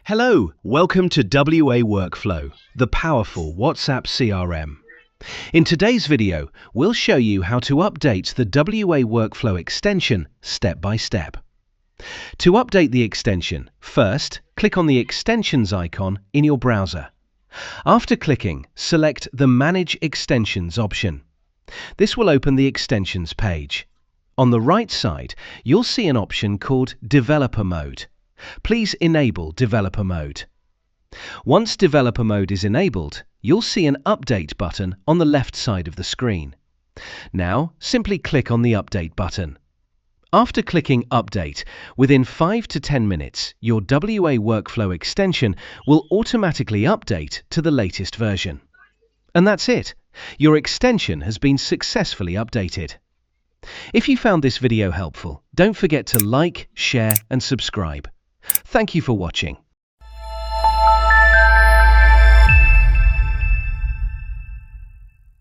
Hello, welcome to WA Workflow, the powerful WhatsApp CRM. In today's video, we'll show you how to update the WA Workflow extension step by step. To update the extension, first, click on the extensions icon in your browser. After clicking, select the Manage Extensions option. This will open the extensions page. On the right side, you'll see an option called Developer Mode. Please enable Developer Mode. Once Developer Mode is enabled, you'll see an Update button on the left side of the screen. Now, simply click on the Update button. After clicking Update, within 5 to 10 minutes, your WA Workflow extension will automatically update to the latest version. And that's it. Your extension has been successfully updated. If you found this video helpful, don't forget to like, share, and subscribe. Thank you for watching.